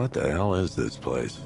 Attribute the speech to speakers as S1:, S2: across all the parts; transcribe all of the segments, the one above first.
S1: What the hell is this place?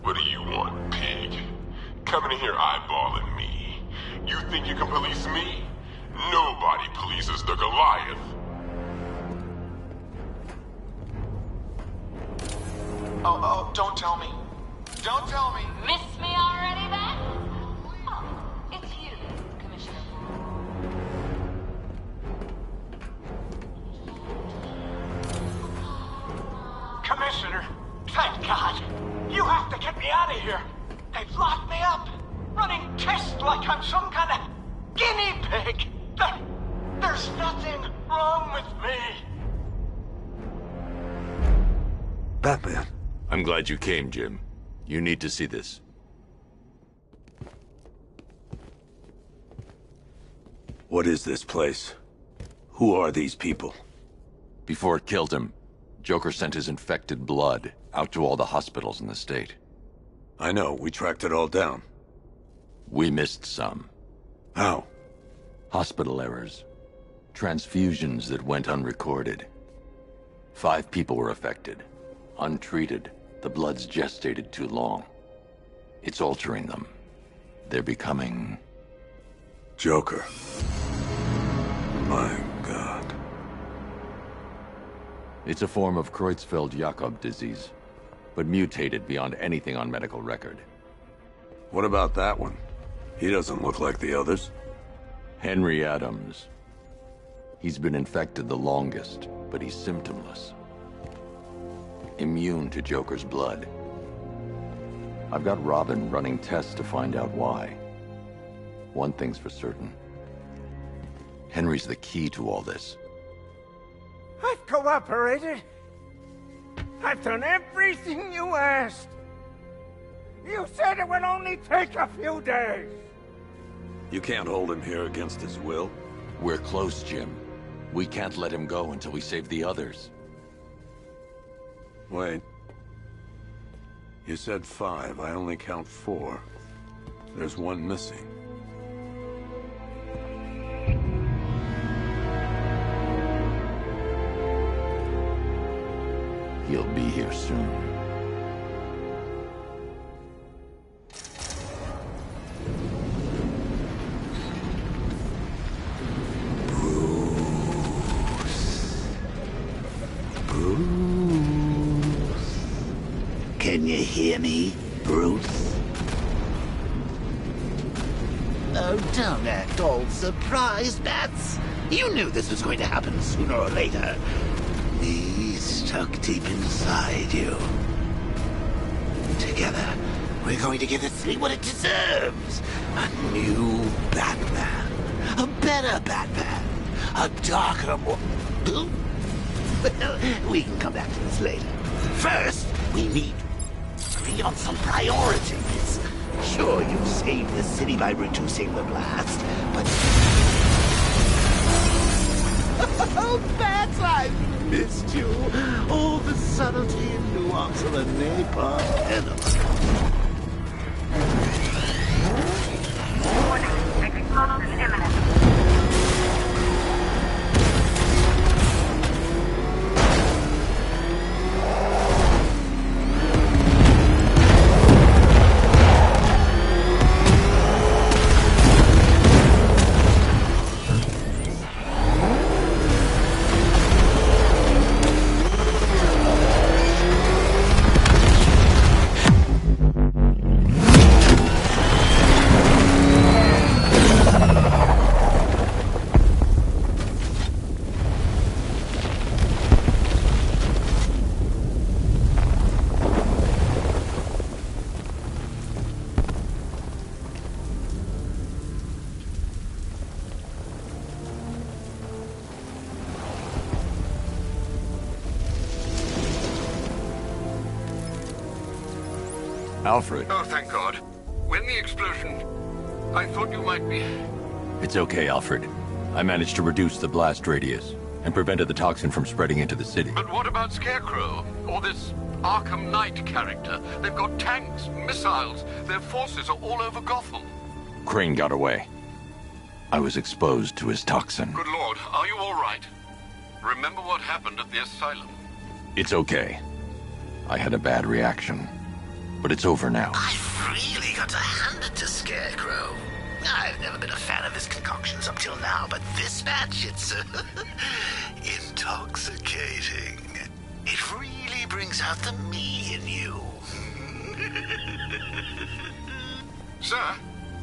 S2: What do you want, pig? Coming in here eyeballing me. You think you can police me? Nobody polices the Goliath.
S3: Oh, don't tell me. Don't tell me.
S4: Miss me already then? Oh, it's you, Commissioner.
S3: Commissioner, thank God. You have to get me out of here. They've locked me up, running tests like I'm some kind of guinea pig. There's nothing wrong with me.
S1: Batman.
S5: I'm glad you came, Jim. You need to see this.
S1: What is this place? Who are these people?
S5: Before it killed him, Joker sent his infected blood out to all the hospitals in the state.
S1: I know, we tracked it all down.
S5: We missed some.
S1: How?
S5: Hospital errors. Transfusions that went unrecorded. 5 people were affected. Untreated, the blood's gestated too long. It's altering them. They're becoming...
S1: Joker. My God.
S5: It's a form of Creutzfeldt-Jakob disease, but mutated beyond anything on medical record.
S1: What about that one? He doesn't look like the others.
S5: Henry Adams. He's been infected the longest, but he's symptomless. Immune to Joker's blood. I've got Robin running tests to find out why. One thing's for certain. Henry's the key to all this.
S6: I've cooperated. I've done everything you asked. You said it would only take a few days.
S1: You can't hold him here against his will.
S5: We're close, Jim. We can't let him go until we save the others.
S1: Wait. You said 5. I only count 4. There's one missing.
S5: He'll be here soon.
S7: Can you hear me, Bruce? Oh, don't act all surprised, Bats. You knew this was going to happen sooner or later. He's stuck deep inside you. Together, we're going to give the city what it deserves. A new Batman. A better Batman. A darker, more... Well, we can come back to this later. First, we need to agree on some priorities. Sure, you saved the city by reducing the blast, but... Oh, Bats, I've missed you. All the subtlety and nuance of a napalm enema.
S4: Warning, explosion imminent.
S5: Alfred.
S8: Oh, thank God. When the explosion... I thought you might be...
S5: It's okay, Alfred. I managed to reduce the blast radius and prevented the toxin from spreading into the city.
S8: But what about Scarecrow? Or this Arkham Knight character? They've got tanks, missiles. Their forces are all over Gotham.
S5: Crane got away. I was exposed to his toxin.
S8: Good Lord, are you all right? Remember what happened at the asylum?
S5: It's okay. I had a bad reaction. But it's over now.
S7: I've really got to hand it to Scarecrow. I've never been a fan of his concoctions up till now, but this match, it's intoxicating. It really brings out the me in you.
S8: Sir,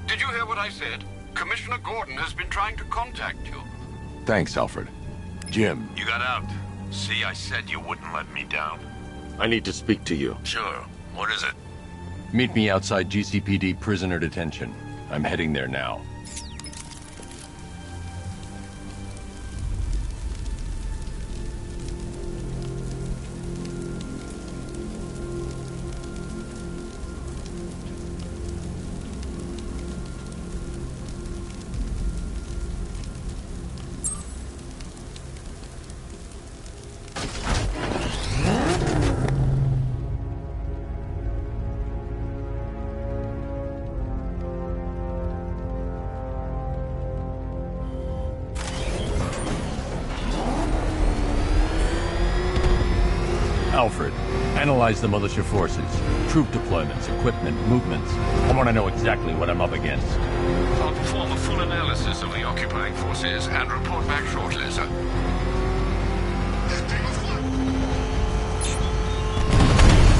S8: did you hear what I said? Commissioner Gordon has been trying to contact you.
S5: Thanks, Alfred. Jim.
S9: You got out. See, I said you wouldn't let me down.
S10: I need to speak to you.
S9: Sure. What is it?
S5: Meet me outside GCPD prisoner detention. I'm heading there now. Alfred, analyze the militia forces, troop deployments, equipment, movements. I want to know exactly what I'm up against.
S8: I'll perform a full analysis of the occupying forces and report back shortly, sir.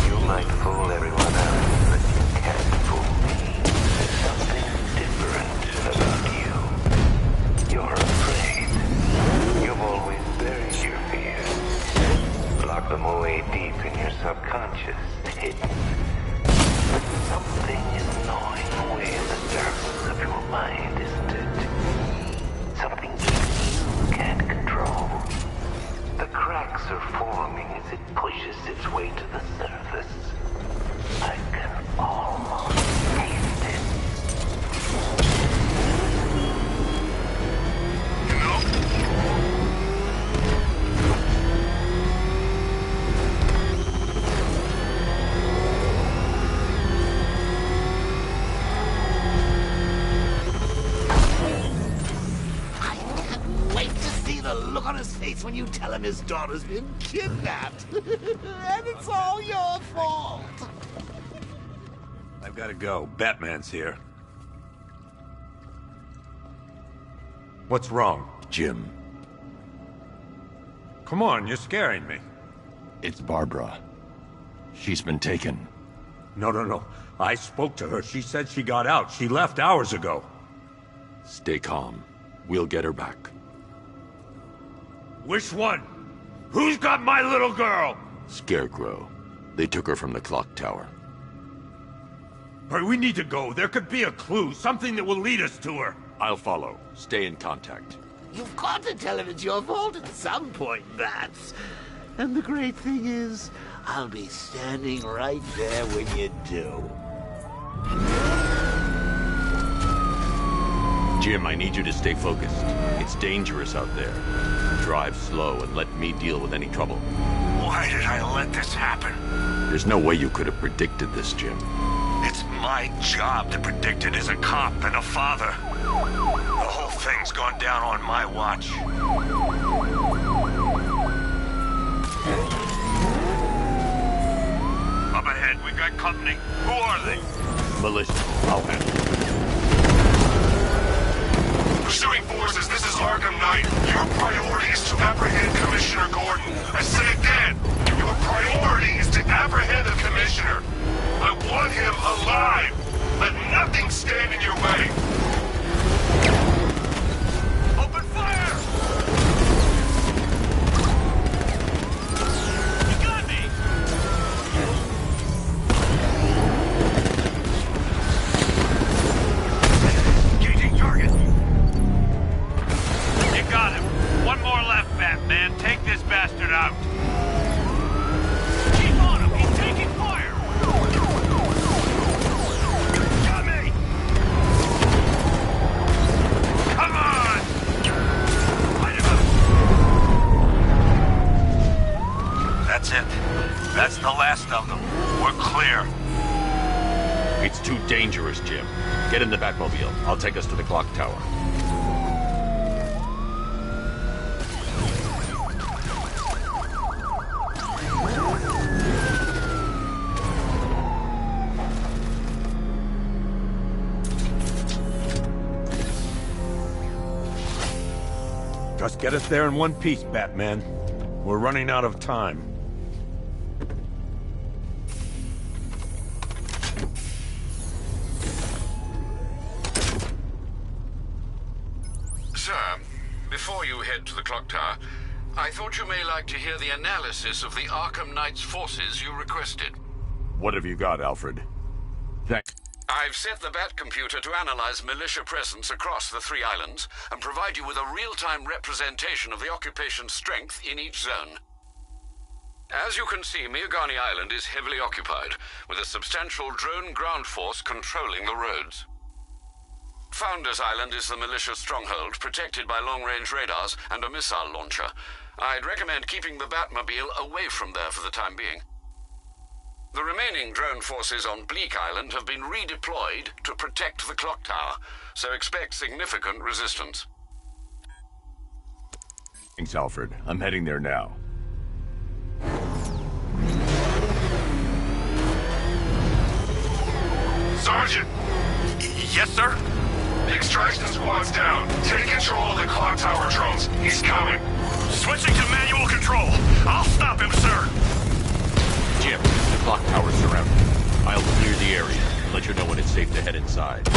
S11: You might fool everyone else, but you can't fool me. Something different about you. You're afraid. You've always buried your fears. Lock them away deep in your subconscious, hidden. But something is gnawing away in the darkness of your mind, isn't it? Something you can't control. The cracks are forming as it pushes its way to the surface. I can almost taste it.
S2: You know?
S7: Look on his face when you tell him his daughter's been kidnapped. And it's all your fault.
S1: I've got to go. Batman's here. What's wrong?
S5: Jim.
S1: Come on, you're scaring me.
S5: It's Barbara. She's been taken.
S1: No. I spoke to her. She said she got out. She left hours ago.
S5: Stay calm. We'll get her back.
S1: Which one? Who's got my little girl?
S5: Scarecrow. They took her from the clock tower.
S1: All right, we need to go. There could be a clue, something that will lead us to her.
S5: I'll follow. Stay in contact.
S7: You've got to tell him it's your fault at some point, Bats. And the great thing is, I'll be standing right there when you do.
S5: Jim, I need you to stay focused. It's dangerous out there. Drive slow and let me deal with any trouble.
S2: Why did I let this happen?
S5: There's no way you could have predicted this, Jim.
S2: It's my job to predict it as a cop and a father. The whole thing's gone down on my watch. Up ahead, we got company. Who are they?
S5: Militia. I'll handle it.
S2: Pursuing forces, this is Arkham Knight. Your priority is to apprehend Commissioner Gordon. I say again, your priority is to apprehend the Commissioner. I want him alive. Let nothing stand in your way. Open fire! You got me! Engaging target. You got him. One more left, Batman. Take this bastard out. Keep on him. He's taking fire.
S9: That's it. That's the last of them. We're clear.
S10: It's too dangerous, Jim. Get in the Batmobile. I'll take us to the clock tower.
S12: Just get us there in one piece, Batman. We're running out of time.
S8: Sir, before you head to the clock tower, I thought you may like to hear the analysis of the Arkham Knight's forces you requested.
S12: What have you got, Alfred?
S8: I've set the Batcomputer to analyze militia presence across the 3 islands and provide you with a real-time representation of the occupation's strength in each zone. As you can see, Miagani Island is heavily occupied, with a substantial drone ground force controlling the roads. Founders Island is the militia stronghold, protected by long-range radars and a missile launcher. I'd recommend keeping the Batmobile away from there for the time being. The remaining drone forces on Bleak Island have been redeployed to protect the clock tower, so expect significant resistance.
S12: Thanks, Alfred. I'm heading there now.
S2: Sergeant!
S9: Yes, sir?
S2: The extraction squad's down. Take control of the clock tower drones. He's coming.
S9: Switching to manual control. I'll stop him, sir.
S10: Jim, the clock tower's surrounded. I'll clear the area and let you know when it's safe to head inside.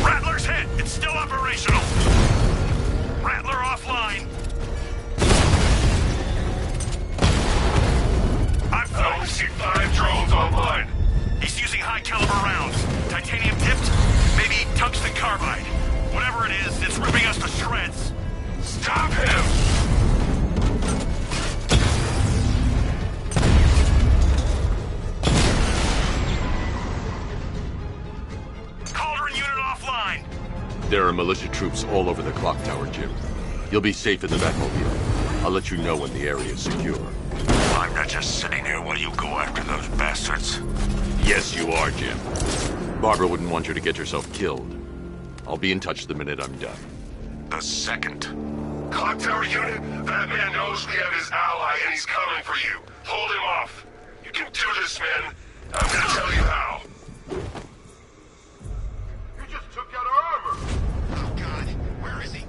S9: Rattler's hit. It's still operational. Rattler offline.
S2: I only see 5 drones online.
S9: He's using high-caliber rounds. Titanium tipped? Maybe tungsten carbide. Whatever it is, it's ripping us to shreds.
S2: Stop him!
S9: Cauldron unit offline.
S10: There are militia troops all over the clock tower, Jim. You'll be safe in the Batmobile. I'll let you know when the area is secure.
S9: I'm not just sitting here while you go after those bastards.
S10: Yes, you are, Jim. Barbara wouldn't want you to get yourself killed. I'll be in touch the minute I'm done.
S9: The second.
S2: Clock tower unit, that man knows we have his ally and he's coming for you. Hold him off. You can do this, man. I'm gonna tell you how.
S13: You just took out our armor!
S9: Oh, God. Where is he?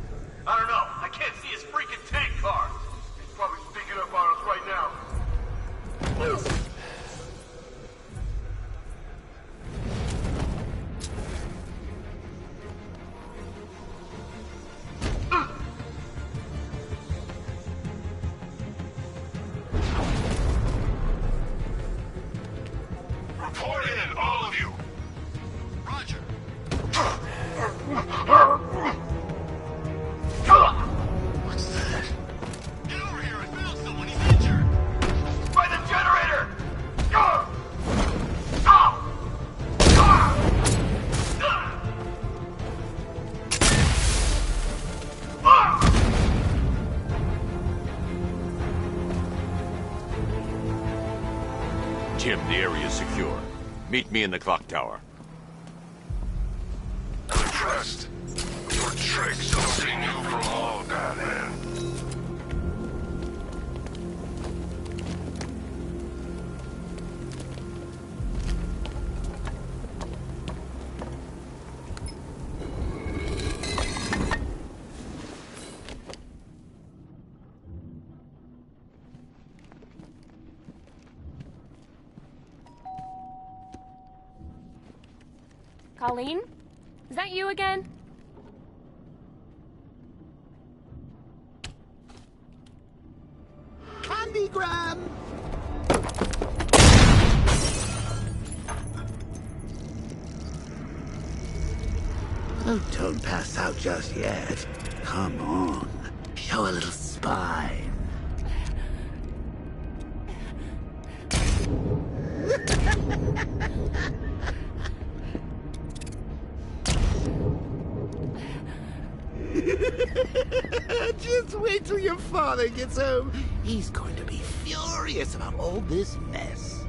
S13: I don't know. I can't see his freaking tank car. He's probably sneaking up on us right now.
S2: Report in, all of you.
S9: Roger. What's that? Get over here. I found someone. He's injured.
S13: By the generator!
S10: Jim, the area is secure. Meet me in the clock tower.
S2: I'm impressed. Your tricks don't seem new from all, Batman.
S14: Colleen? Is that you again?
S7: Candygram! Oh, don't pass out just yet. Come on. Show a little spine. Just wait till your father gets home. He's going to be furious about all this mess.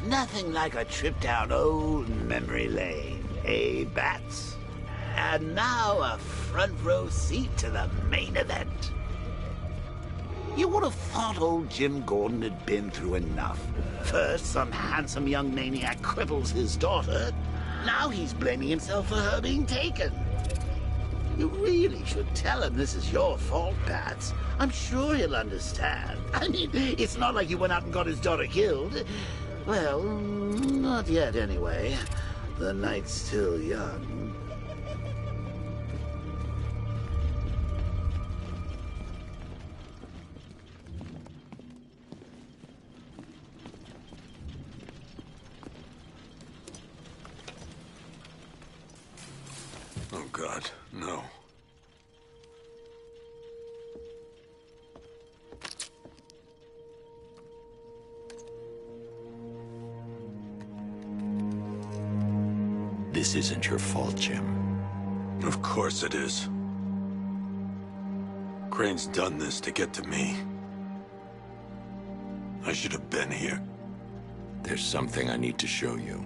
S7: Nothing like a trip down old memory lane, eh, Bats? And now a front row seat to the main event. You would have thought old Jim Gordon had been through enough. First, some handsome young maniac cripples his daughter. Now he's blaming himself for her being taken. You really should tell him this is your fault, Bats. I'm sure he'll understand. I mean, it's not like you went out and got his daughter killed. Well, not yet anyway. The night's still young.
S1: Oh, God, no.
S5: This isn't your fault, Jim.
S1: Of course it is. Crane's done this to get to me. I should have been here.
S5: There's something I need to show you.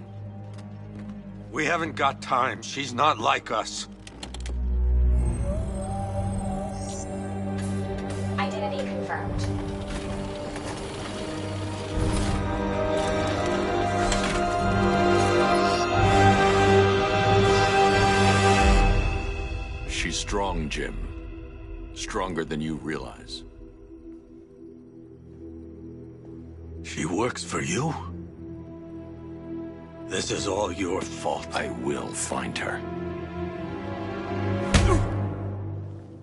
S12: We haven't got time. She's not like us.
S4: Identity confirmed.
S5: She's strong, Jim. Stronger than you realize.
S1: She works for you? This is all your fault.
S5: I will find her.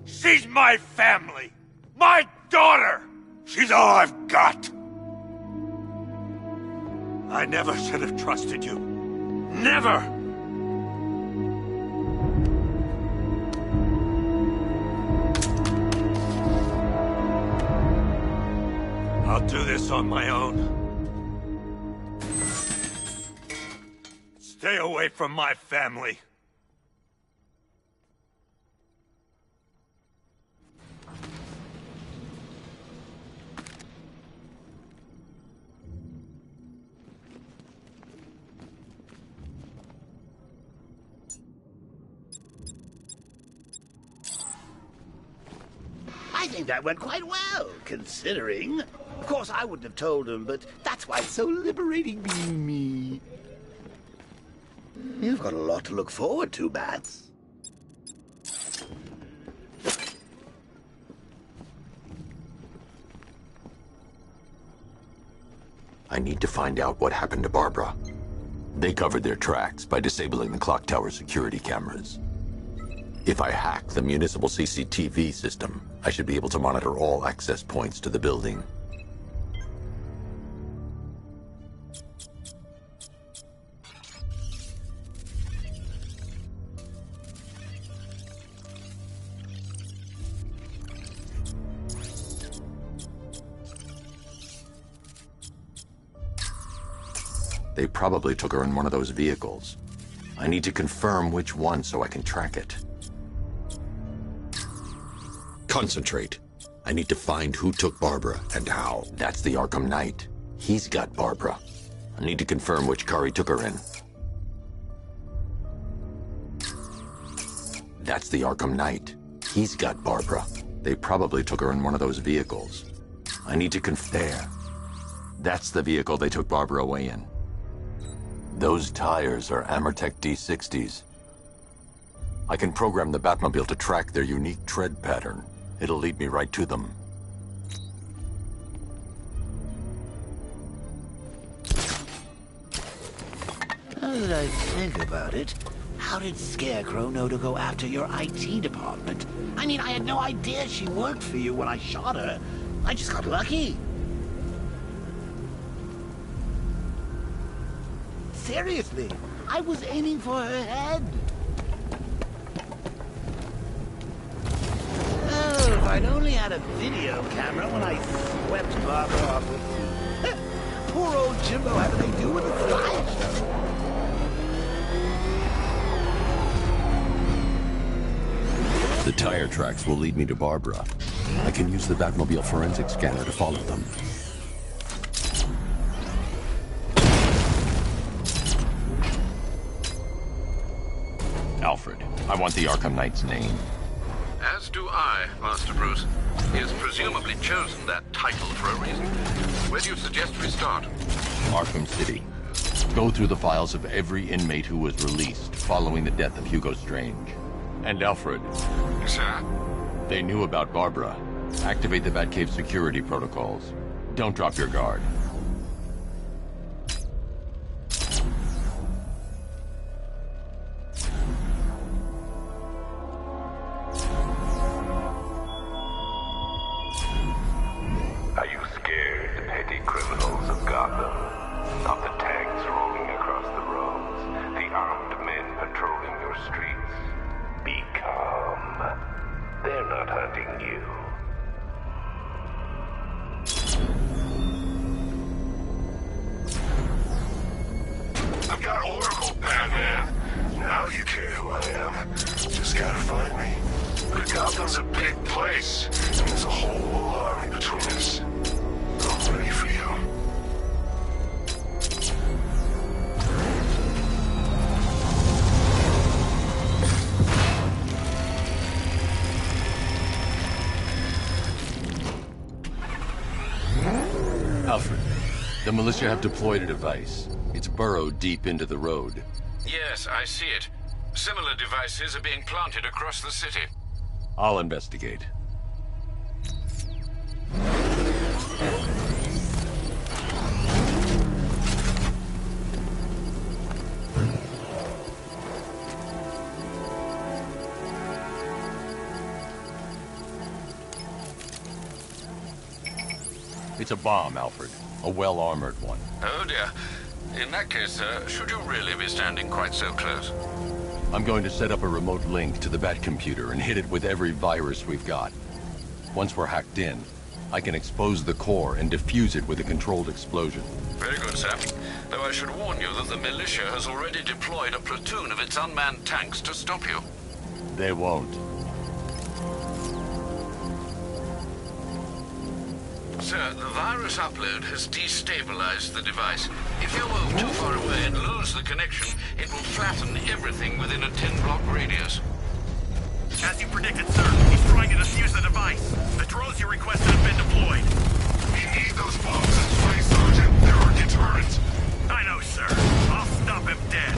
S12: She's my family! My daughter! She's all I've got! I never should have trusted you. Never! I'll do this on my own. Stay away from my family.
S7: I think that went quite well, considering. Of course, I wouldn't have told him, but that's why it's so liberating being me. You've got a lot to look forward to, Bats.
S5: I need to find out what happened to Barbara. They covered their tracks by disabling the clock tower security cameras. If I hack the municipal CCTV system, I should be able to monitor all access points to the building. They probably took her in one of those vehicles. I need to confirm which one so I can track it. Concentrate. I need to find who took Barbara and how. That's the Arkham Knight. He's got Barbara. I need to confirm which car he took her in. That's the Arkham Knight. He's got Barbara. They probably took her in one of those vehicles. I need to There. That's the vehicle they took Barbara away in. Those tires are Amertech D60s. I can program the Batmobile to track their unique tread pattern. It'll lead me right to them.
S7: Now that I think about it, how did Scarecrow know to go after your IT department? I mean, I had no idea she worked for you when I shot her. I just got lucky. Seriously, I was aiming for her head. Oh, if I'd only had a video camera when I swept Barbara off with... Poor old Jimbo having to do with a slideshow.
S10: The tire tracks will lead me to Barbara. I can use the Batmobile forensic scanner to follow them. Alfred, I want the Arkham Knight's name.
S8: As do I, Master Bruce. He has presumably chosen that title for a reason. Where do you suggest we start?
S10: Arkham City. Go through the files of every inmate who was released following the death of Hugo Strange. And Alfred.
S8: Sir?
S10: They knew about Barbara. Activate the Batcave security protocols. Don't drop your guard.
S11: Are you scared, petty criminals of Gotham? Of the tanks rolling across the roads? The armed men patrolling your streets? Be calm. They're not hunting you.
S2: I've got Oracle, Batman. Now you care who I am. Just gotta find me. But Gotham's a big place, and there's a whole army between us. I'm ready for you.
S10: Alfred, the militia have deployed a device. It's burrowed deep into the road.
S8: Yes, I see it. Similar devices are being planted across the city.
S10: I'll investigate. It's a bomb, Alfred. A well-armored one.
S8: Oh dear. In that case, should you really be standing quite so close?
S10: I'm going to set up a remote link to the Batcomputer and hit it with every virus we've got. Once we're hacked in, I can expose the core and defuse it with a controlled explosion.
S8: Very good, sir. Though I should warn you that the militia has already deployed a platoon of its unmanned tanks to stop you.
S10: They won't.
S8: Sir, the virus upload has destabilized the device. If you move too far away and lose the connection, it will flatten everything within a 10-block radius.
S9: As you predicted, sir, he's trying to defuse the device. The drones you requested have been deployed.
S2: We need those bombs in place, Sergeant. They're our deterrent.
S9: I know, sir. I'll stop him dead.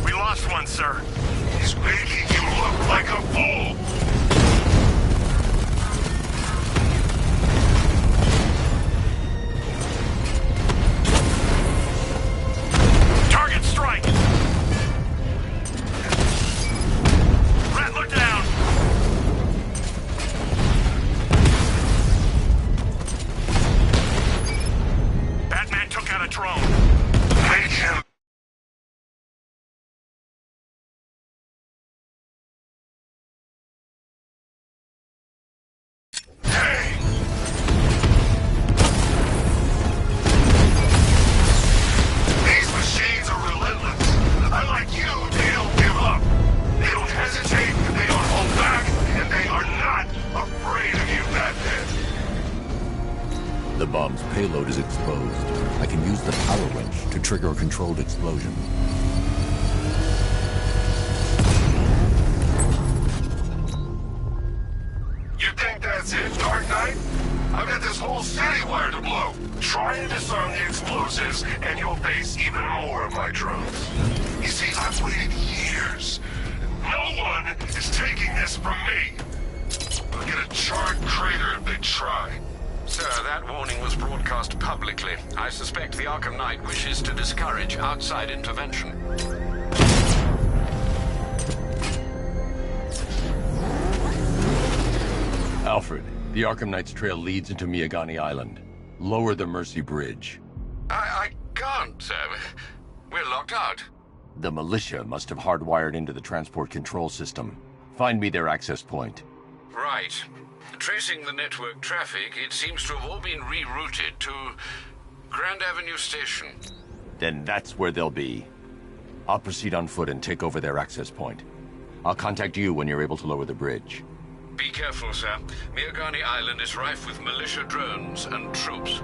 S9: We lost one, sir.
S2: He's making you look like a fool.
S9: Target strike! Rattler down! Batman took out a drone.
S2: Make him. Hey! These machines are relentless. Unlike you, they don't give up. They don't hesitate, they don't hold back, and they are not afraid of you, Batman.
S10: The bomb's payload is exposed. I can use the power winch to trigger a controlled explosion.
S2: I've got this whole city wired to blow. Try and disarm the explosives, and you'll face even more of my drones. You see, I've waited years. No one is taking this from me. I'll get a charred crater if they try.
S8: Sir, that warning was broadcast publicly. I suspect the Arkham Knight wishes to discourage outside intervention.
S10: Alfred, the Arkham Knight's trail leads into Miagani Island. Lower the Mercy Bridge.
S8: I can't, sir. We're locked out.
S10: The militia must have hardwired into the transport control system. Find me their access point.
S8: Right. Tracing the network traffic, it seems to have all been rerouted to Grand Avenue Station.
S10: Then that's where they'll be. I'll proceed on foot and take over their access point. I'll contact you when you're able to lower the bridge.
S8: Be careful, sir. Miagani Island is rife with militia drones and troops.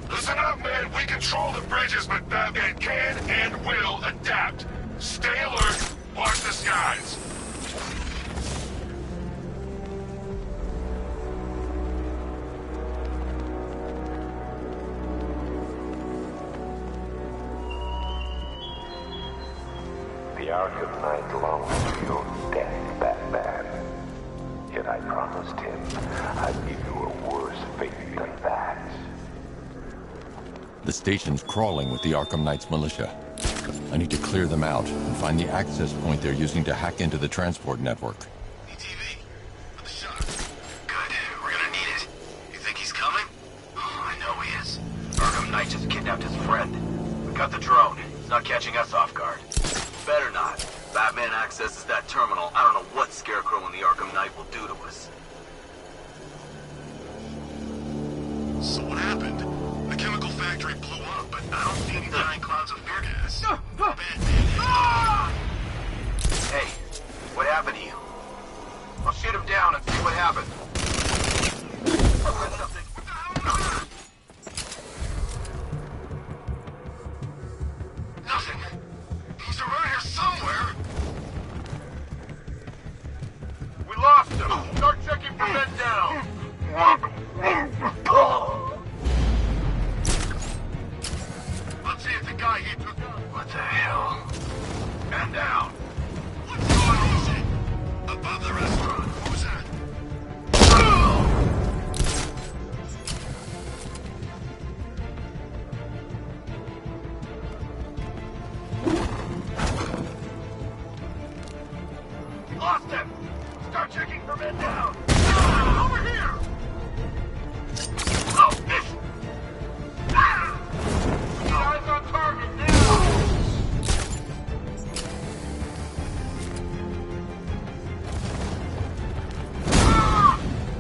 S2: Listen up, man. We control the bridges, but Batman can and will adapt. Stay alert. Watch the skies.
S11: The Arkham Knight longs for your death, Batman. Yet I promised him I'd give you a worse fate than that.
S10: The station's crawling with the Arkham Knight's militia. I need to clear them out and find the access point they're using to hack into the transport network.
S9: ETV, for the shot. Good, we're gonna need it. You think he's coming? Oh, I know he is.
S13: Arkham Knight just kidnapped his friend. We got the drone. He's not catching us off guard. Better not. Batman accesses that terminal. I don't know what Scarecrow and the Arkham Knight will do to us.
S9: So what happened? The chemical factory blew up, but I don't see any giant clouds of fear gas.
S13: Hey, what happened to you? I'll shoot him down and see what happens.
S9: Nothing. He's around here somewhere.
S13: We lost him. Start checking for men down.
S9: Let's see if the guy he took out.
S13: What the hell? Man down.
S9: What's going on? Above the restaurant. Who's that?
S13: Lost him. Start checking for men down.
S9: Over here!
S13: Oh, this. Eyes on target now.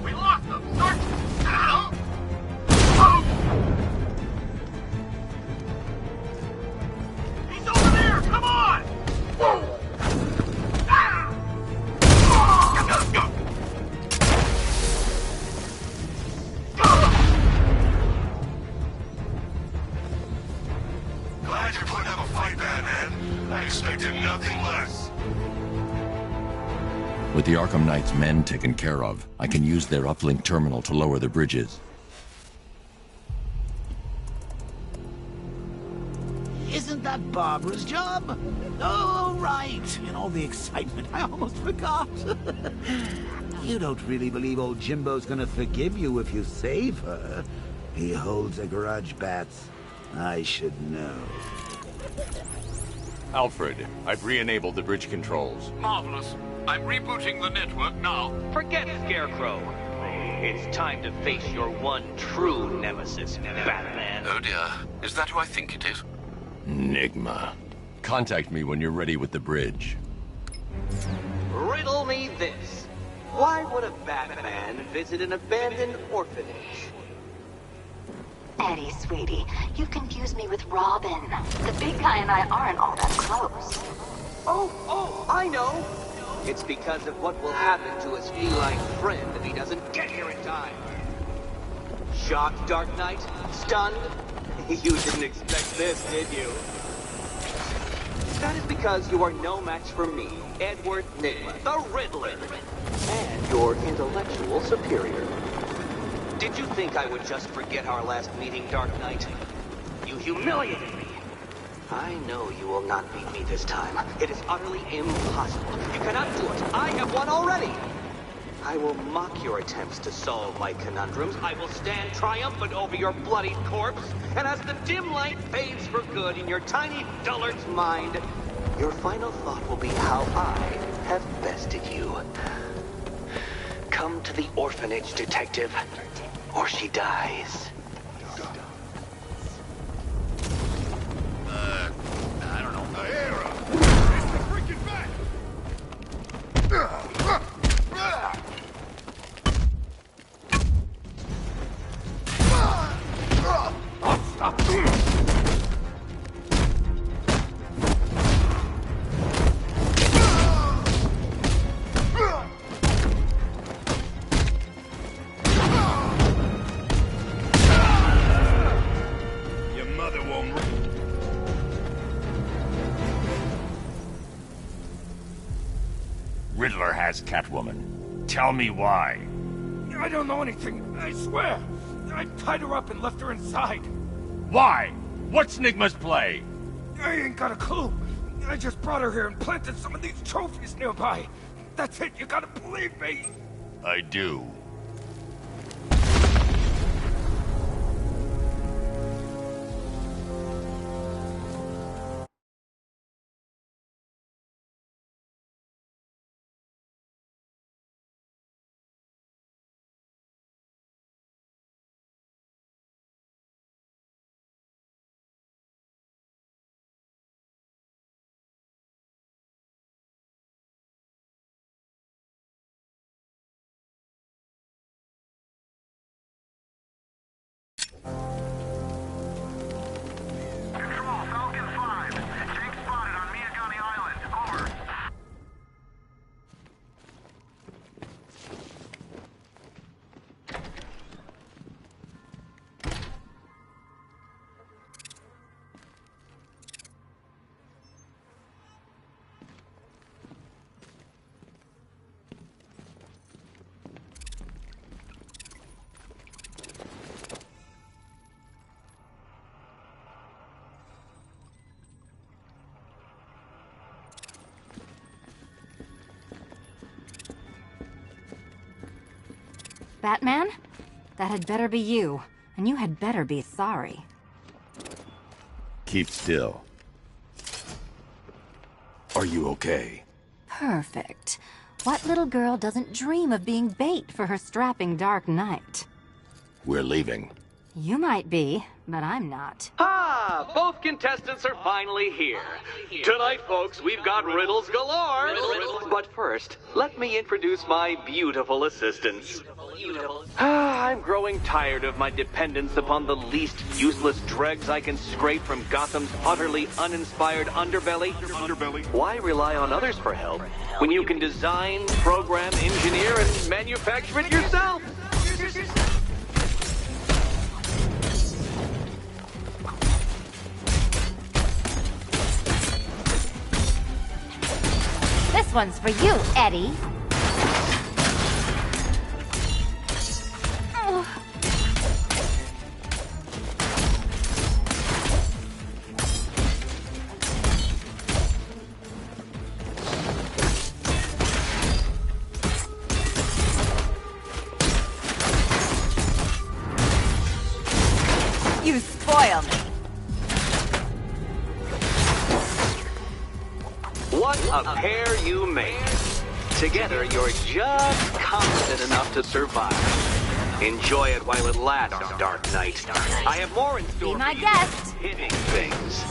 S13: We lost him. Start down. He's over there. Come on.
S2: Glad you're putting up a fight, Batman. I expected nothing less.
S10: With the Arkham Knight's men taken care of, I can use their uplink terminal to lower the bridges.
S7: Isn't that Barbara's job? Oh, right. In all the excitement, I almost forgot. You don't really believe old Jimbo's gonna forgive you if you save her. He holds a grudge, Bats. I should know.
S12: Alfred, I've re-enabled the bridge controls.
S8: Marvelous. I'm rebooting the network now.
S15: Forget Scarecrow. It's time to face your one true nemesis, Batman.
S8: Oh dear. Is that who I think it is?
S10: Enigma. Contact me when you're ready with the bridge.
S15: Riddle me this. Why would a Batman visit an abandoned orphanage?
S4: Eddie, sweetie, you confused me with Robin. The big guy and I aren't all that close.
S15: Oh, I know! It's because of what will happen to his feline friend if he doesn't get here in time. Shocked, Dark Knight? Stunned? You didn't expect this, did you? That is because you are no match for me, Edward Nygma, the Riddler, and your intellectual superior. Did you think I would just forget our last meeting, Dark Knight? You humiliated me. I know you will not beat me this time. It is utterly impossible. You cannot do it. I have won already. I will mock your attempts to solve my conundrums. I will stand triumphant over your bloodied corpse. And as the dim light fades for good in your tiny dullard's mind, your final thought will be how I have bested you. Come to the orphanage, detective, or she dies.
S9: I don't know. It's the freaking bat!
S6: Stop.
S9: Your mother won't...
S16: Riddler has Catwoman. Tell me why.
S6: I don't know anything, I swear. I tied her up and left her inside.
S16: Why? What's Nygma's play?
S6: I ain't got a clue. I just brought her here and planted some of these trophies nearby. That's it, you gotta believe me.
S16: I do.
S17: Batman? That had better be you, and you had better be sorry.
S10: Keep still. Are you okay?
S17: Perfect. What little girl doesn't dream of being bait for her strapping Dark Knight?
S10: We're leaving.
S17: You might be, but I'm not.
S15: Ah, both contestants are finally here. Tonight, folks, we've got riddles galore. But first, let me introduce my beautiful assistants. I'm growing tired of my dependence upon the least useless dregs I can scrape from Gotham's utterly uninspired underbelly. Why rely on others for help when you can design, program, engineer, and manufacture it yourself?
S17: This one's for you, Eddie. You spoil me.
S15: What a pair you make. Together, you're just confident enough to survive. Enjoy it while it lasts, Dark Knight. I have more in store
S17: Be my
S15: for you.
S17: guest.
S15: Hitting things.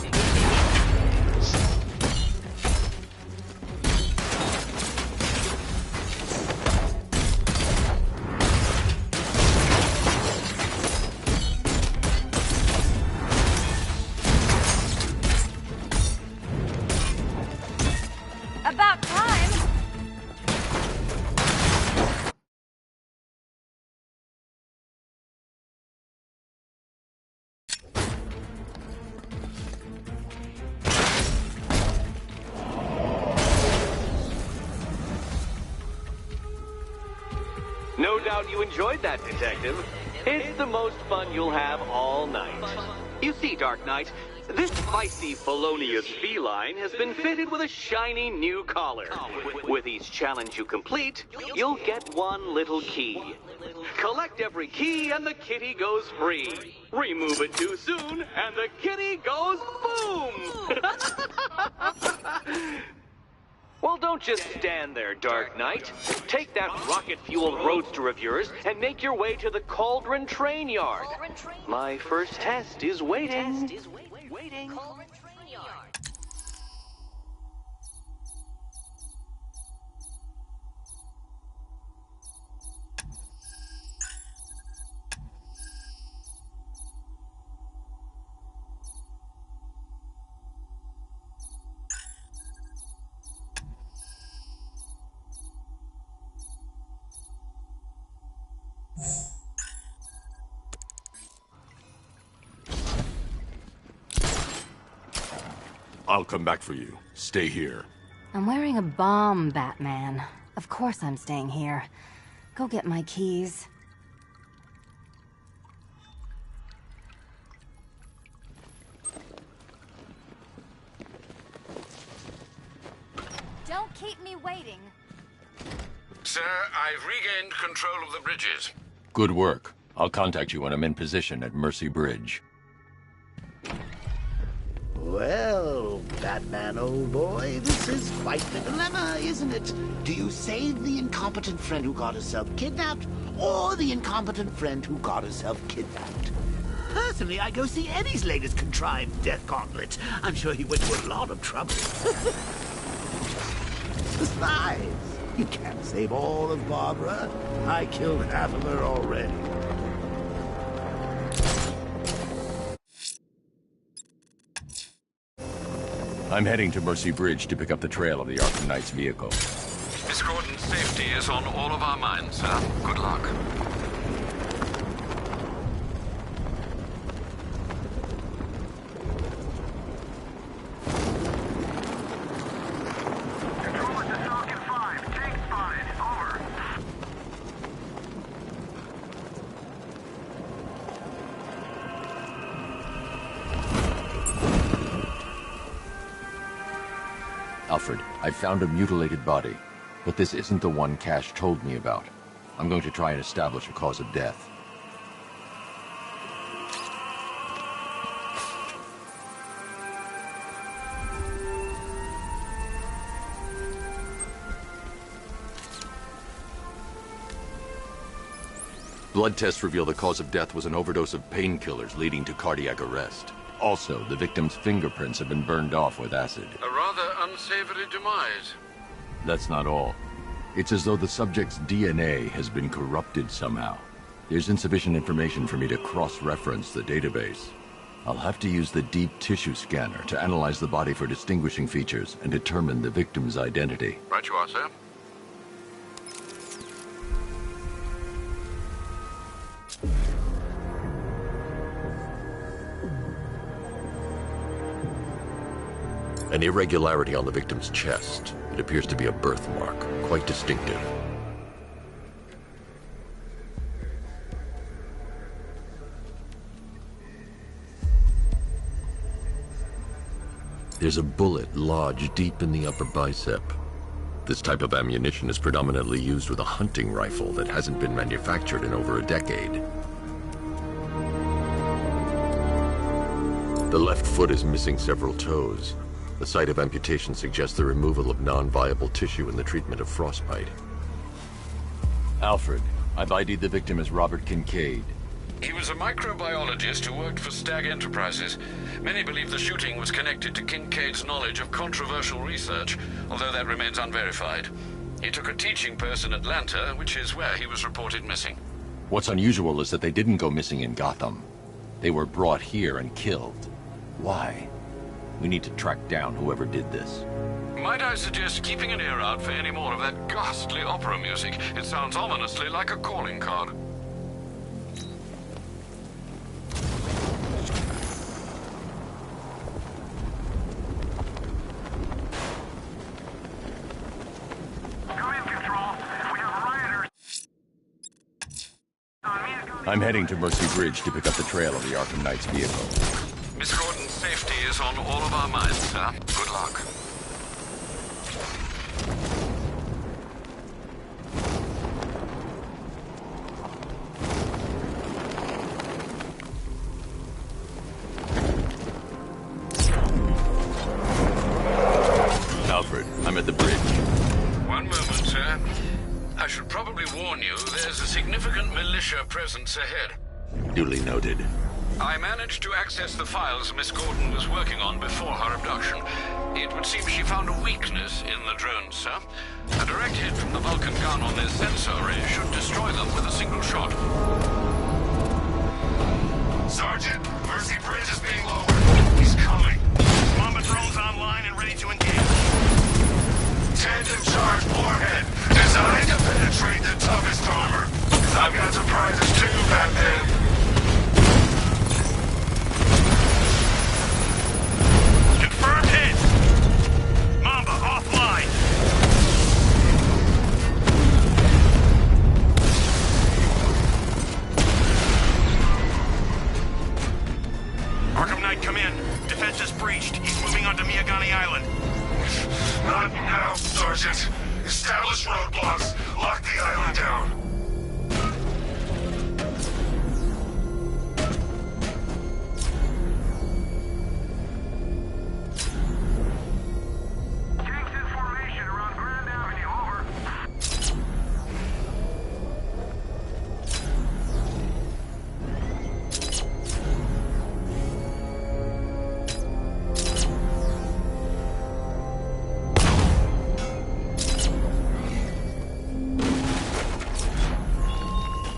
S15: No doubt you enjoyed that, Detective. It's the most fun you'll have all night. You see, Dark Knight, this feisty felonious feline has been fitted with a shiny new collar. With each challenge you complete, you'll get one little key. Collect every key and the kitty goes free. Remove it too soon and the kitty goes boom! Well, don't just stand there, Dark Knight. Take that rocket-fueled roadster of yours and make your way to the Cauldron Train Yard. My first test is waiting.
S10: I'll come back for you. Stay here.
S17: I'm wearing a bomb, Batman. Of course I'm staying here. Go get my keys.
S14: Don't keep me waiting.
S8: Sir, I've regained control of the bridges.
S10: Good work. I'll contact you when I'm in position at Mercy Bridge.
S7: Well, Batman, old boy, this is quite the dilemma, isn't it? Do you save the incompetent friend who got herself kidnapped, or the incompetent friend who got herself kidnapped? Personally, I go see Eddie's latest contrived death gauntlet. I'm sure he went to a lot of trouble. Besides, you can't save all of Barbara. I killed half of her already.
S10: I'm heading to Mercy Bridge to pick up the trail of the Arkham Knight's vehicle.
S8: Miss Gordon's safety is on all of our minds, sir. Good luck.
S10: Alfred, I found a mutilated body, but this isn't the one Cash told me about. I'm going to try and establish a cause of death. Blood tests reveal the cause of death was an overdose of painkillers leading to cardiac arrest. Also, the victim's fingerprints have been burned off with acid.
S8: A rather unsavory demise.
S10: That's not all. It's as though the subject's DNA has been corrupted somehow. There's insufficient information for me to cross-reference the database. I'll have to use the deep tissue scanner to analyze the body for distinguishing features and determine the victim's identity.
S8: Right you are, sir.
S10: An irregularity on the victim's chest. It appears to be a birthmark, quite distinctive. There's a bullet lodged deep in the upper bicep. This type of ammunition is predominantly used with a hunting rifle that hasn't been manufactured in over a decade. The left foot is missing several toes. The site of amputation suggests the removal of non-viable tissue in the treatment of frostbite. Alfred, I've ID'd the victim as Robert Kincaid.
S8: He was a microbiologist who worked for Stag Enterprises. Many believe the shooting was connected to Kincaid's knowledge of controversial research, although that remains unverified. He took a teaching post in Atlanta, which is where he was reported missing.
S10: What's unusual is that they didn't go missing in Gotham. They were brought here and killed. Why? We need to track down whoever did this.
S8: Might I suggest keeping an ear out for any more of that ghastly opera music? It sounds ominously like a calling card.
S2: Come in, Control. We have rioters.
S10: I'm heading to Mercy Bridge to pick up the trail of the Arkham Knight's vehicle.
S8: Miss Gordon's safety is on all of our minds, sir. Good luck.
S10: Alfred, I'm at the bridge.
S8: One moment, sir. I should probably warn you, there's a significant militia presence ahead.
S10: Duly noted.
S8: I managed to access the files Miss Gordon was working on before her abduction. It would seem she found a weakness in the drones, sir. A direct hit from the Vulcan gun on their sensor array should destroy them with a single shot.
S2: Sergeant, Mercy Bridge is being lowered. He's coming.
S9: Mamba drones online and ready to engage.
S2: Tandem charge warhead, designed to penetrate the toughest armor. I've got surprises too, Batman.
S9: Confirmed hit! Mamba offline! Arkham Knight, come in. Defense is breached. He's moving onto Miyagani Island.
S2: Not now, Sergeant. Establish roadblocks. Lock the island down.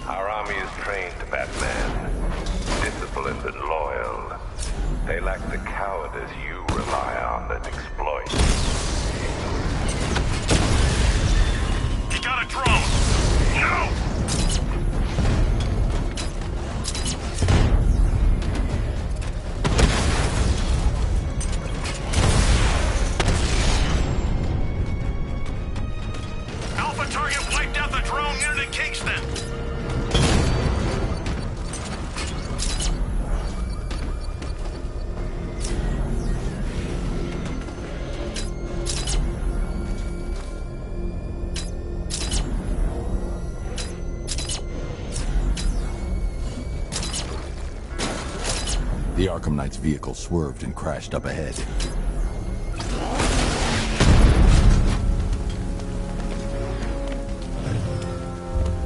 S11: Our army is trained, Batman. Disciplined and loyal. They lack the cowardice you rely on and exploit.
S9: He got a drone! No! Alpha target wiped out the drone unit in Kingston!
S10: The Arkham Knight's vehicle swerved and crashed up ahead.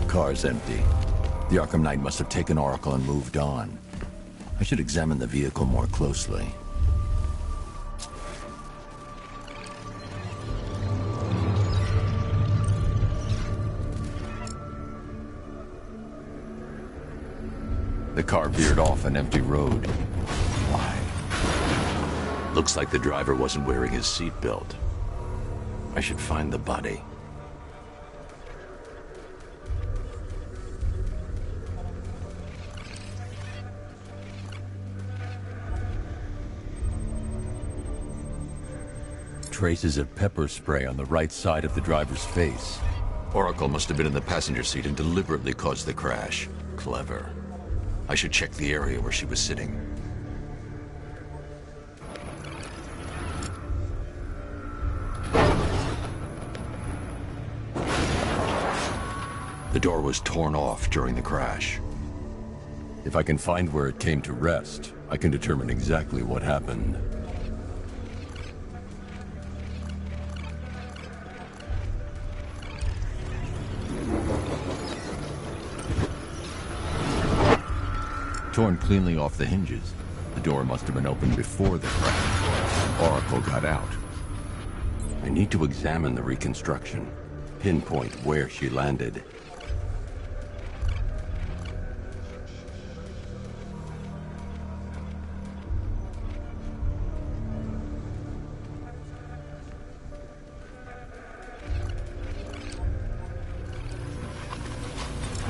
S10: Car's empty. The Arkham Knight must have taken Oracle and moved on. I should examine the vehicle more closely. The car veered off an empty road. Why? Looks like the driver wasn't wearing his seatbelt. I should find the body. Traces of pepper spray on the right side of the driver's face. Oracle must have been in the passenger seat and deliberately caused the crash. Clever. I should check the area where she was sitting. The door was torn off during the crash. If I can find where it came to rest, I can determine exactly what happened. Torn cleanly off the hinges. The door must have been opened before the crash. Oracle got out. I need to examine the reconstruction, pinpoint where she landed.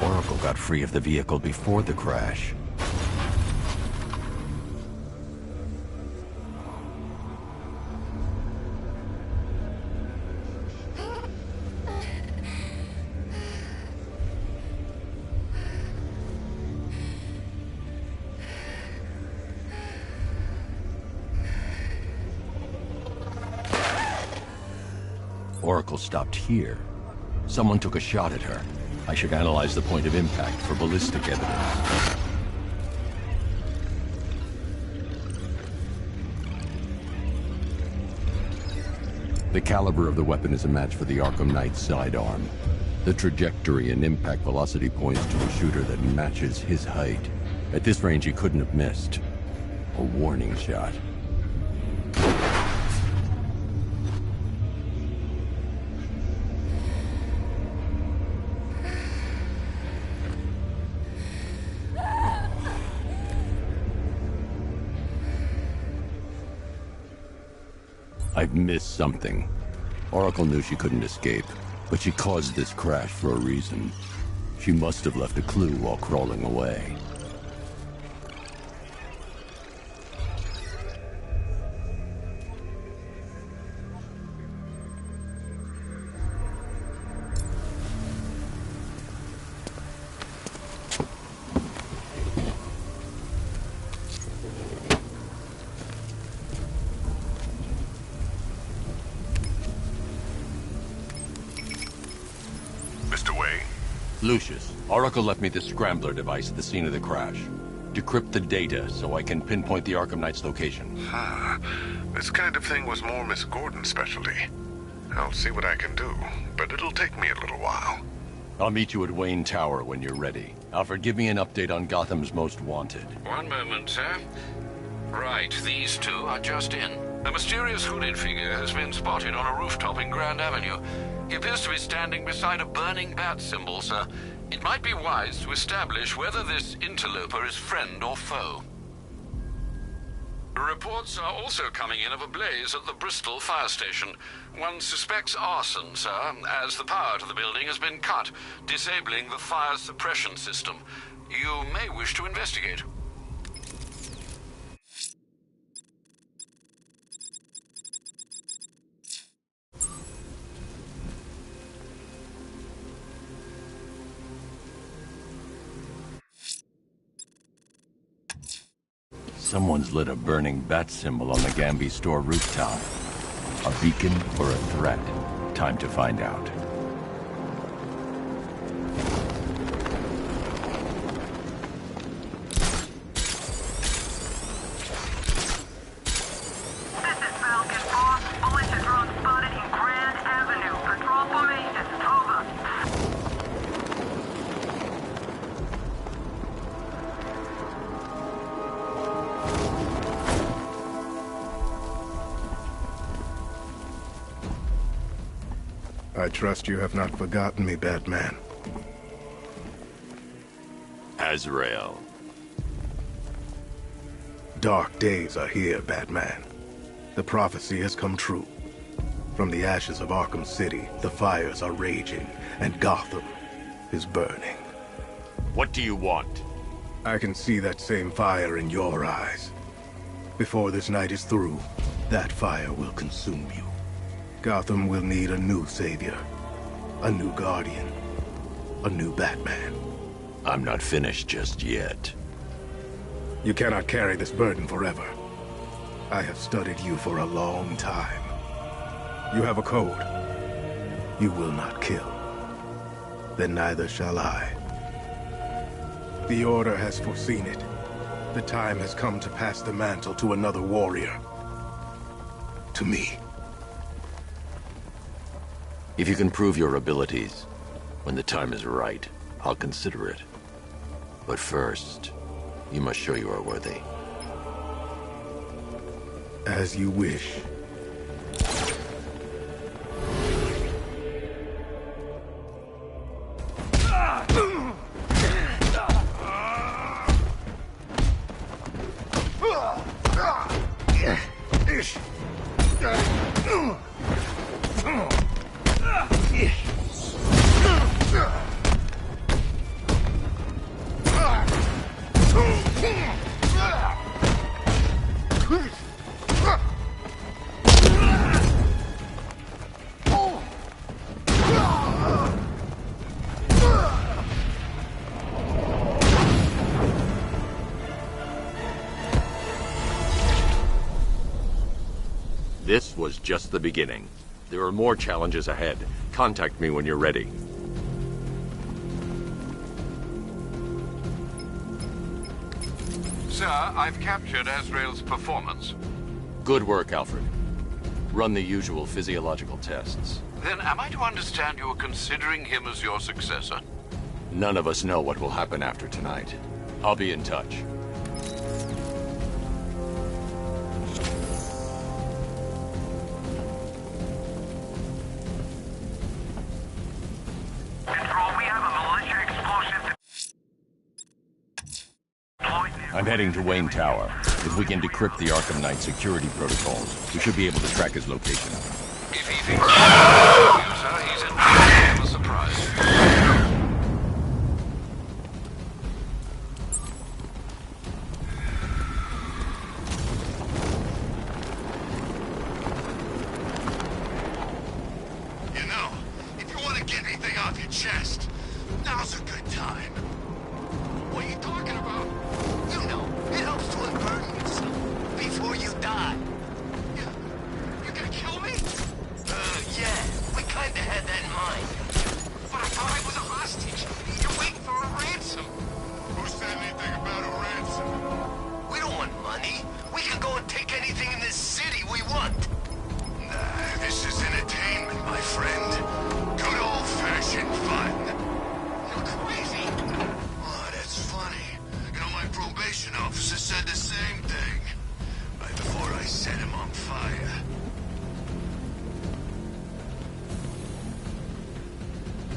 S10: Oracle got free of the vehicle before the crash. Oracle stopped here. Someone took a shot at her. I should analyze the point of impact for ballistic evidence. The caliber of the weapon is a match for the Arkham Knight's sidearm. The trajectory and impact velocity points to a shooter that matches his height. At this range, he couldn't have missed. A warning shot. I've missed something. Oracle knew she couldn't escape, but she caused this crash for a reason. She must have left a clue while crawling away. Lucius, Oracle left me the scrambler device at the scene of the crash. Decrypt the data so I can pinpoint the Arkham Knight's location.
S18: This kind of thing was more Miss Gordon's specialty. I'll see what I can do, but it'll take me a little while.
S10: I'll meet you at Wayne Tower when you're ready. Alfred, give me an update on Gotham's Most Wanted.
S8: One moment, sir. Right, these two are just in. A mysterious hooded figure has been spotted on a rooftop in Grand Avenue. He appears to be standing beside a burning bat symbol, sir. It might be wise to establish whether this interloper is friend or foe. Reports are also coming in of a blaze at the Bristol fire station. One suspects arson, sir, as the power to the building has been cut, disabling the fire suppression system. You may wish to investigate.
S10: Someone's lit a burning bat symbol on the Gamby store rooftop. A beacon or a threat? Time to find out.
S19: I trust you have not forgotten me, Batman.
S10: Azrael.
S19: Dark days are here, Batman. The prophecy has come true. From the ashes of Arkham City, the fires are raging, and Gotham is burning.
S16: What do you want?
S19: I can see that same fire in your eyes. Before this night is through, that fire will consume you. Gotham will need a new savior, a new guardian, a new Batman.
S10: I'm not finished just yet.
S19: You cannot carry this burden forever. I have studied you for a long time. You have a code. You will not kill. Then neither shall I. The Order has foreseen it. The time has come to pass the mantle to another warrior. To me.
S10: If you can prove your abilities, when the time is right, I'll consider it. But first, you must show you are worthy.
S19: As you wish.
S10: This was just the beginning.
S16: There are more challenges ahead. Contact me when you're ready.
S8: Sir, I've captured Azrael's performance.
S5: Good work, Alfred. Run the usual physiological tests.
S8: Then am I to understand you're considering him as your successor?
S5: None of us know what will happen after tonight. I'll be in touch.
S10: I'm heading to Wayne Tower. If we can decrypt the Arkham Knight security protocols, we should be able to track his location.
S8: If he thinks he's in for a surprise.
S2: You know, if you want to get anything off your chest, now's a good time. What are you talking about? You know, it helps to unburden yourself before you die. You're gonna kill me? Yeah, we kinda had that in mind. But I thought I was a hostage. You're waiting for a ransom. Who said anything about a ransom? We don't want money. We can go and take anything in this city we want. Nah, this is entertainment, my friend. Good old-fashioned fun. You're crazy. Oh, that's funny. You know, my probation officer said the same thing. Right before I set him on fire.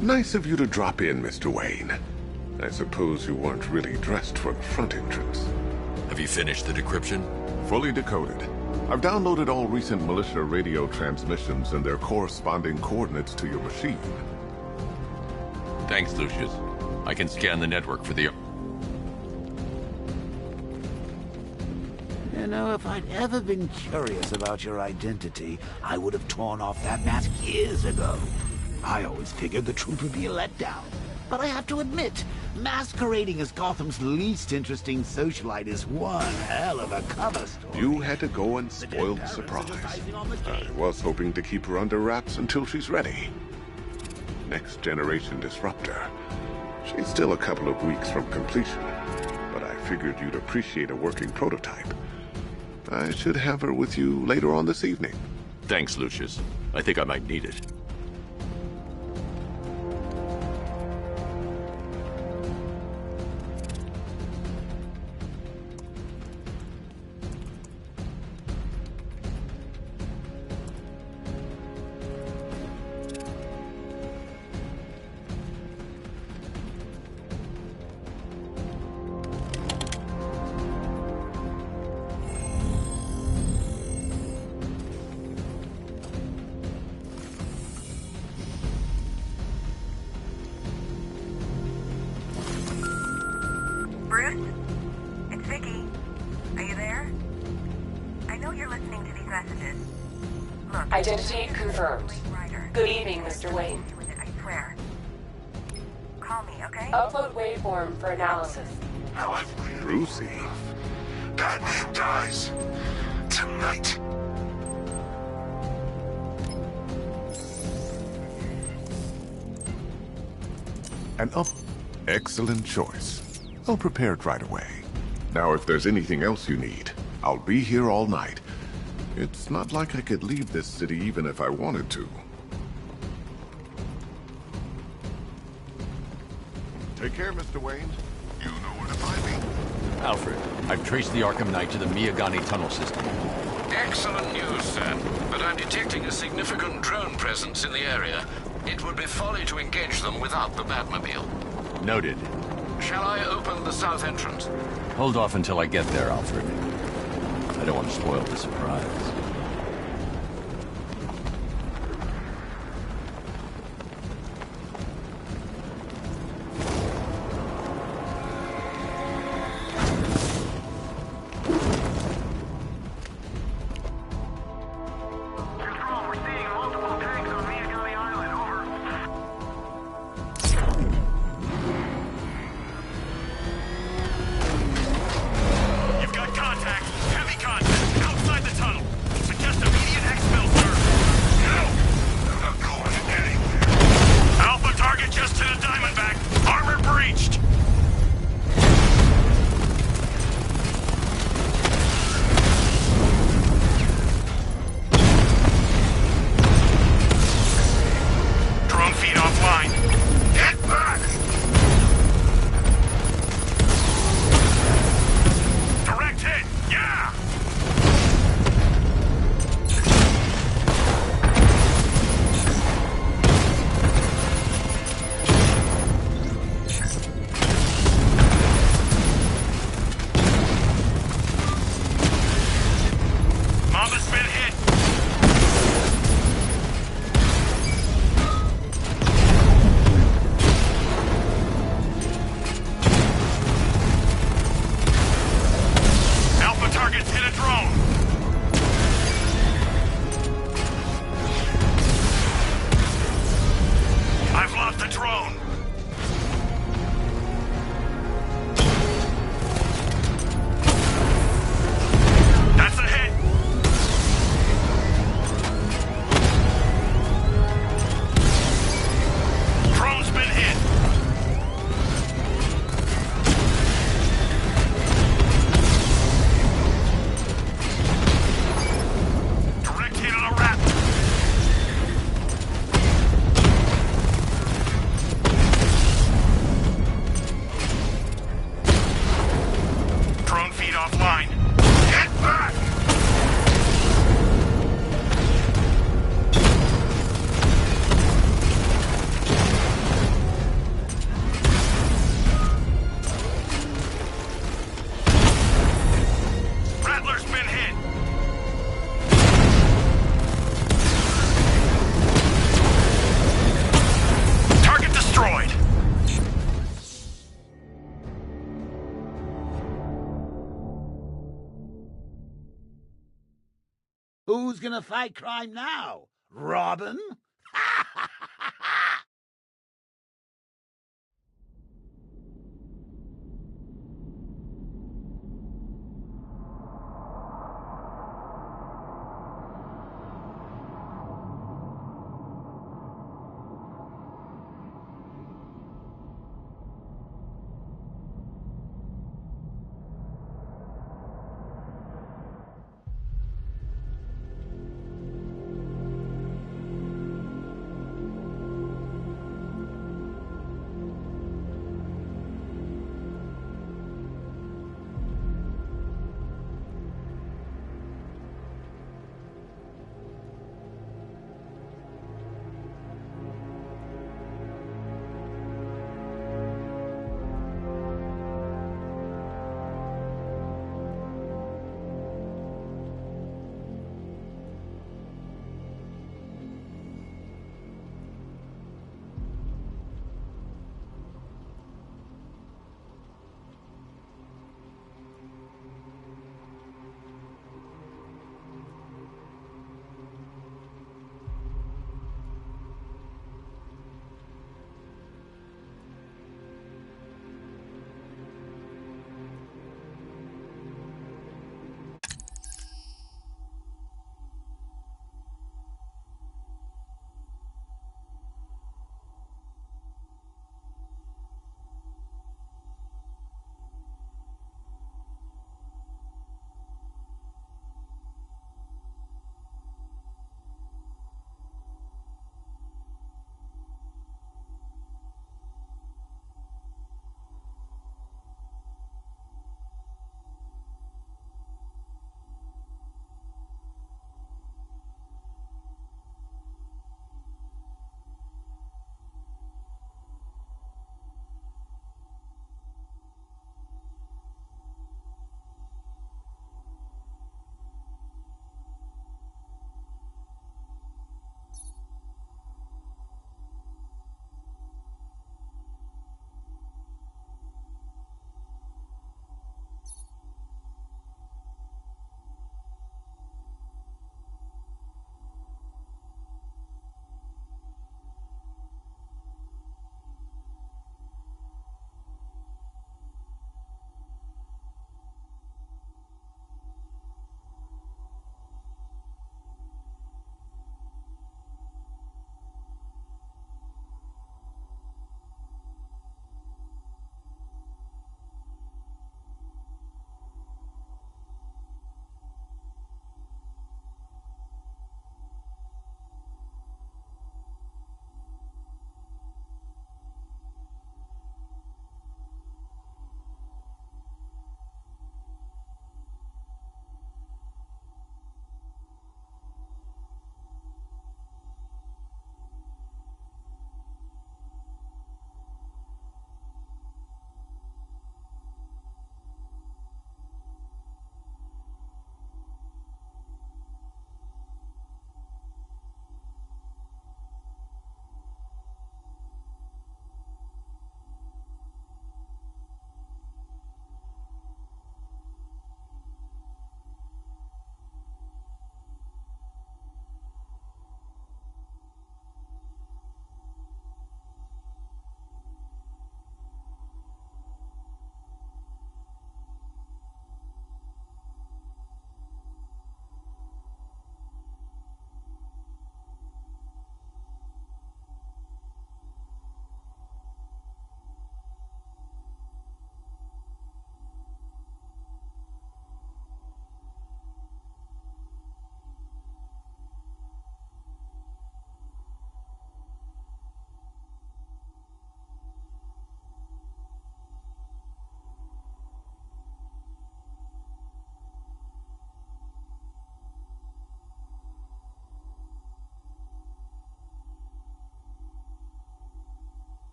S18: Nice of you to drop in, Mr. Wayne. I suppose you weren't really dressed for the front entrance.
S5: Have you finished the decryption?
S18: Fully decoded. I've downloaded all recent militia radio transmissions and their corresponding coordinates to your machine.
S5: Thanks, Lucius. I can scan the network for the...
S7: You know, if I'd ever been curious about your identity, I would have torn off that mask years ago. I always figured the truth would be a letdown. But I have to admit, masquerading as Gotham's least interesting socialite is one hell of a cover story.
S18: You had to go and spoil the surprise. I was hoping to keep her under wraps until she's ready. Next generation disruptor. She's still a couple of weeks from completion, but I figured you'd appreciate a working prototype. I should have her with you later on this evening.
S5: Thanks, Lucius. I think I might need it.
S20: Identity confirmed. Good evening, Mr. Wayne.
S21: I swear. Call me, okay?
S20: Upload waveform for analysis.
S18: Brucey.
S2: Batman dies tonight.
S18: Excellent choice. I'll prepare it right away. Now, if there's anything else you need, I'll be here all night. It's not like I could leave this city even if I wanted to. Take care, Mr. Wayne. You know where to find me.
S5: Alfred, I've traced the Arkham Knight to the Miyagani tunnel system.
S8: Excellent news, sir. But I'm detecting a significant drone presence in the area. It would be folly to engage them without the Batmobile.
S5: Noted.
S8: Shall I open the south entrance?
S5: Hold off until I get there, Alfred. I don't want to spoil the surprise.
S9: that drone! I've lost the drone! That's a hit! Drone's been hit! Direct hit on a rat! Drone feed offline. Get back! Rattler's been hit. Target destroyed.
S7: Who's gonna fight crime now? Robin?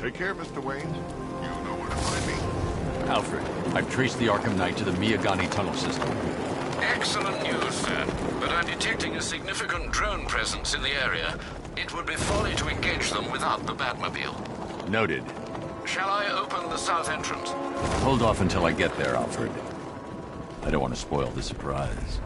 S18: Take care, Mr. Wayne. You know where to find me.
S10: Alfred, I've traced the Arkham Knight to the Miyagani tunnel system.
S8: Excellent news, sir. But I'm detecting a significant drone presence in the area. It would be folly to engage them without the Batmobile.
S10: Noted.
S8: Shall I open the south entrance?
S10: Hold off until I get there, Alfred. I don't want to spoil the surprise.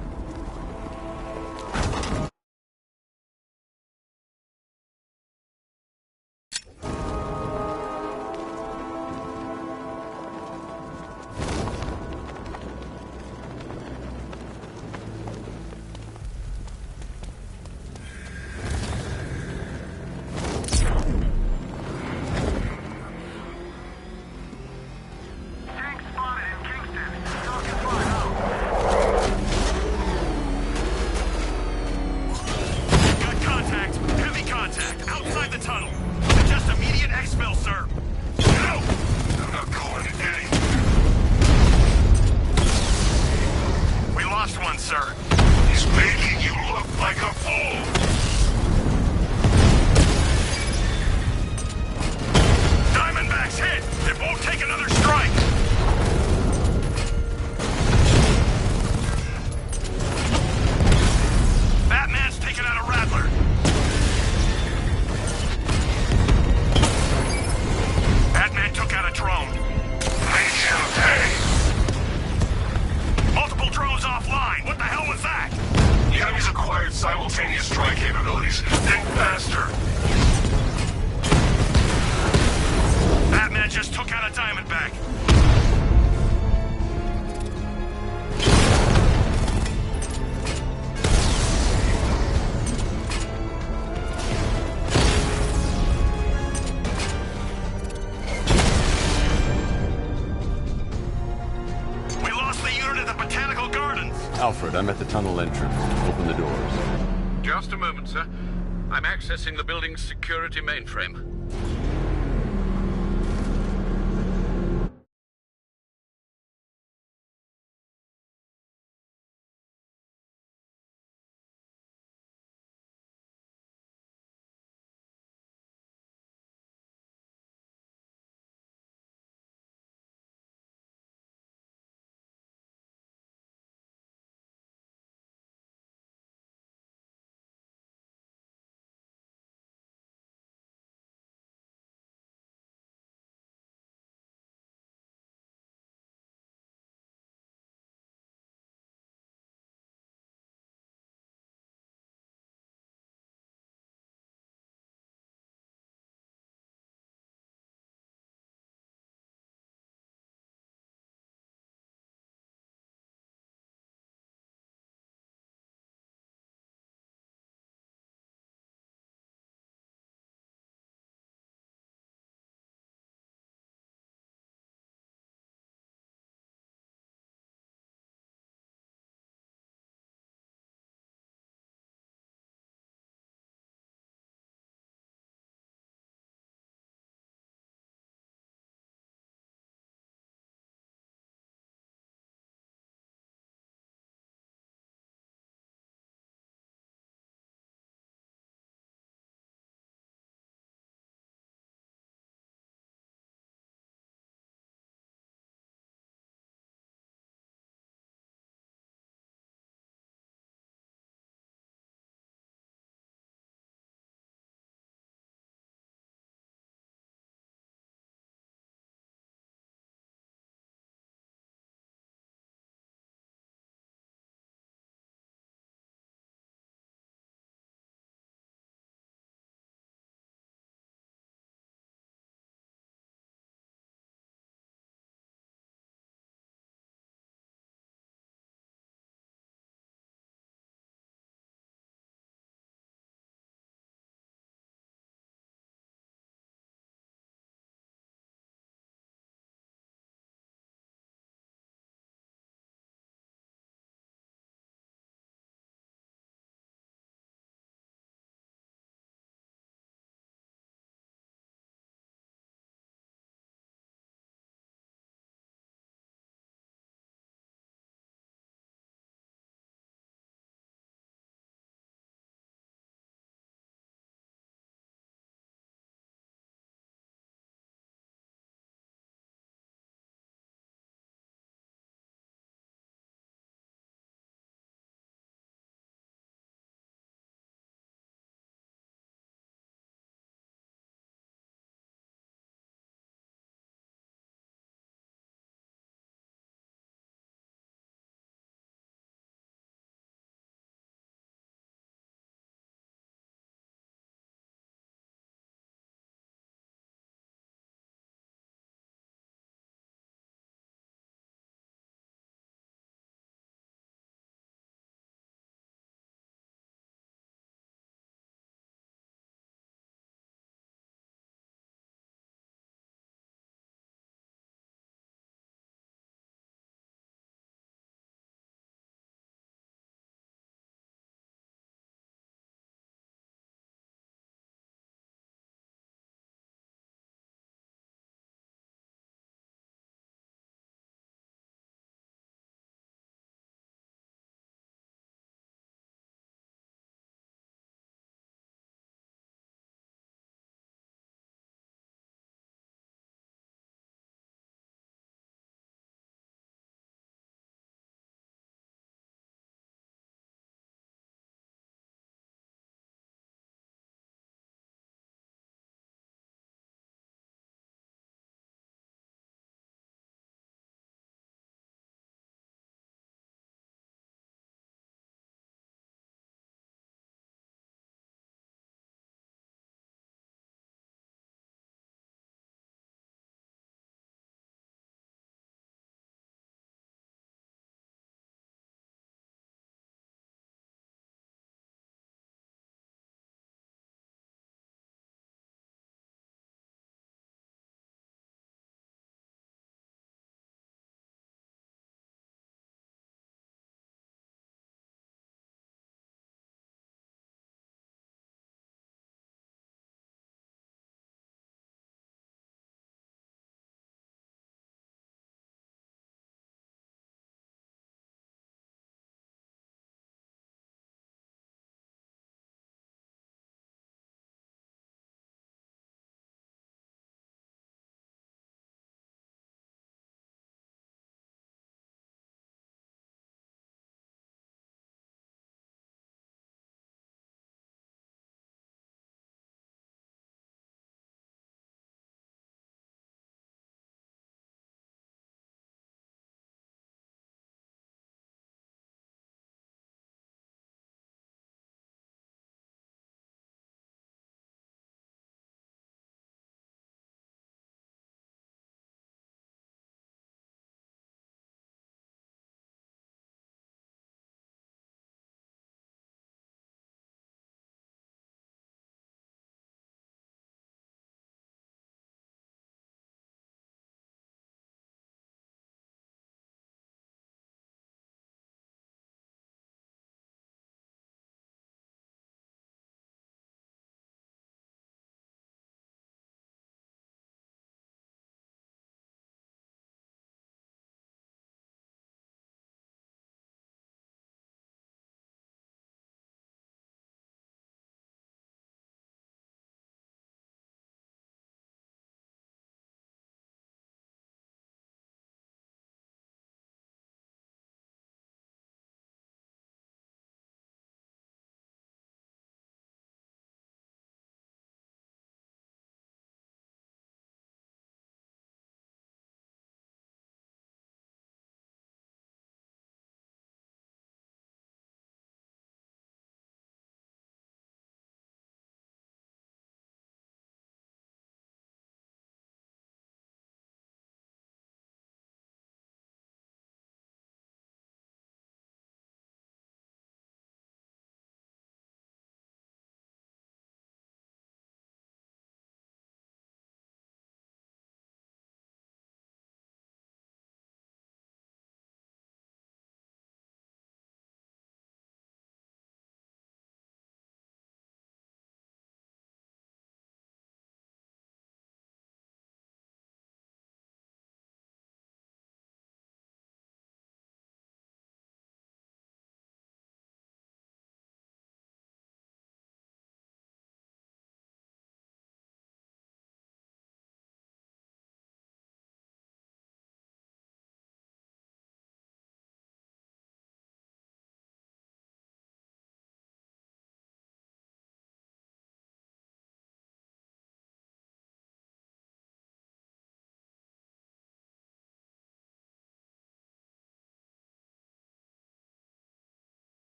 S10: Alfred, I'm at the tunnel entrance. Open the doors.
S8: Just a moment, sir. I'm accessing the building's security mainframe.